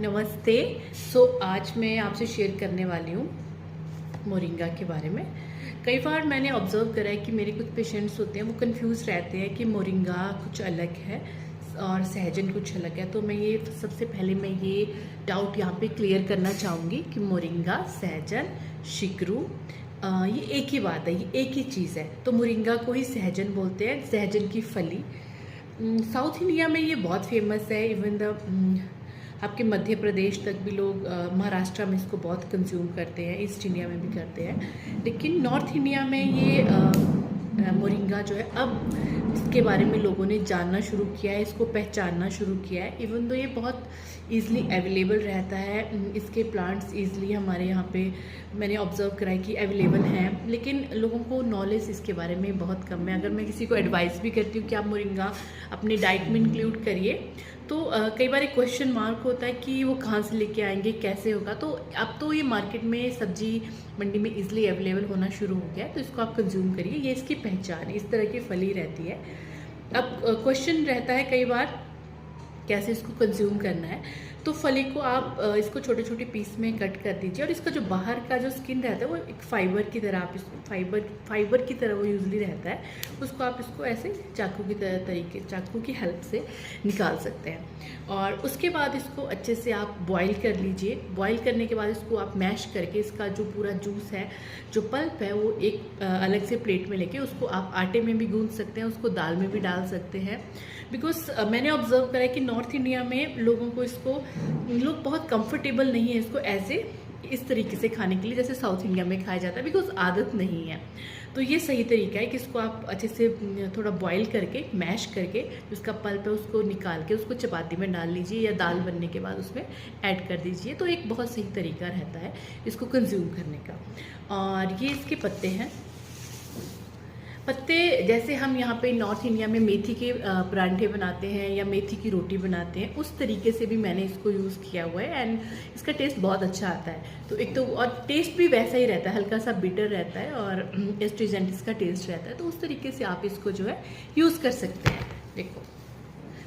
नमस्ते। आज मैं आपसे शेयर करने वाली हूँ मोरिंगा के बारे में। कई बार मैंने ऑब्ज़र्व करा है कि मेरे कुछ पेशेंट्स होते हैं, वो कंफ्यूज रहते हैं कि मोरिंगा कुछ अलग है और सहजन कुछ अलग है। तो मैं ये सबसे पहले मैं ये डाउट यहाँ पे क्लियर करना चाहूँगी कि मोरिंगा, सहजन, शिकरू ये एक ही बात है, ये एक ही चीज़ है। तो मोरिंगा को ही सहजन बोलते हैं, सहजन की फली। साउथ इंडिया में ये बहुत फेमस है। इवन द आपके मध्य प्रदेश तक भी लोग, महाराष्ट्र में इसको बहुत कंज्यूम करते हैं, ईस्ट इंडिया में भी करते हैं। लेकिन नॉर्थ इंडिया में ये मोरिंगा जो है, अब इसके बारे में लोगों ने जानना शुरू किया है, इसको पहचानना शुरू किया है। इवन दो ये बहुत ईज़िली अवेलेबल रहता है, इसके प्लांट्स ईज़िली हमारे यहाँ पे मैंने ऑब्ज़र्व करा है कि अवेलेबल हैं, लेकिन लोगों को नॉलेज इसके बारे में बहुत कम है। अगर मैं किसी को एडवाइस भी करती हूँ कि आप मोरिंगा अपनी डाइट में इंक्लूड करिए, तो कई बार एक क्वेश्चन मार्क होता है कि वो कहाँ से लेके आएंगे, कैसे होगा। तो अब तो ये मार्केट में सब्जी मंडी में इजीली अवेलेबल होना शुरू हो गया है, तो इसको आप कंज्यूम करिए। ये इसकी पहचान है, इस तरह की फली रहती है। अब क्वेश्चन रहता है कई बार कैसे इसको कंज्यूम करना है। तो फली को आप इसको छोटे छोटे पीस में कट कर दीजिए, और इसका जो बाहर का जो स्किन रहता है वो एक फाइबर की तरह, आप इसको फाइबर की तरह वो यूजली रहता है, उसको आप इसको ऐसे चाकू की हेल्प से निकाल सकते हैं। और उसके बाद इसको अच्छे से आप बॉईल कर लीजिए। बॉईल करने के बाद इसको आप मैश करके इसका जो पूरा जूस है, जो पल्प है, वो एक अलग से प्लेट में लेके उसको आप आटे में भी गूंथ सकते हैं, उसको दाल में भी डाल सकते हैं। बिकॉज मैंने ऑब्जर्व करा है कि नॉर्थ इंडिया में लोगों को लोग बहुत कंफर्टेबल नहीं है इसको ऐसे इस तरीके से खाने के लिए जैसे साउथ इंडिया में खाया जाता है, बिकॉज आदत नहीं है। तो ये सही तरीका है कि इसको आप अच्छे से थोड़ा बॉईल करके, मैश करके, उसका पल्प है उसको निकाल के उसको चपाती में डाल लीजिए, या दाल बनने के बाद उसमें ऐड कर दीजिए। तो एक बहुत सही तरीका रहता है इसको कंज्यूम करने का। और ये इसके पत्ते हैं। पत्ते जैसे हम यहाँ पे नॉर्थ इंडिया में मेथी के परांठे बनाते हैं या मेथी की रोटी बनाते हैं, उस तरीके से भी मैंने इसको यूज़ किया हुआ है, एंड इसका टेस्ट बहुत अच्छा आता है। तो एक तो और टेस्ट भी वैसा ही रहता है, हल्का सा बिटर रहता है और एस्ट्रीजेंट इसका टेस्ट रहता है। तो उस तरीके से आप इसको जो है यूज़ कर सकते हैं। देखो,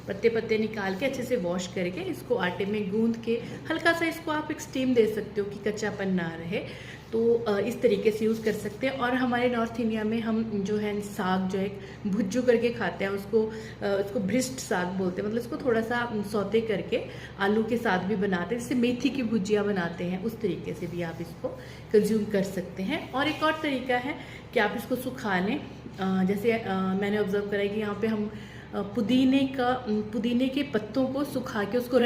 पत्ते निकाल के अच्छे से वॉश करके इसको आटे में गूंद के हल्का सा इसको आप एक स्टीम दे सकते हो कि कच्चापन ना रहे। तो इस तरीके से यूज़ कर सकते हैं। और हमारे नॉर्थ इंडिया में हम जो है साग जो है भुज्जू करके खाते हैं, उसको भ्रिष्ट साग बोलते हैं। मतलब इसको थोड़ा सा सौते करके आलू के साथ भी बनाते हैं, जैसे मेथी की भुजिया बनाते हैं, उस तरीके से भी आप इसको कंज्यूम कर सकते हैं। और एक और तरीका है कि आप इसको सुखा लें। जैसे मैंने ऑब्जर्व करा है कि यहाँ पे हम पुदीने के पत्तों को सुखा के उसको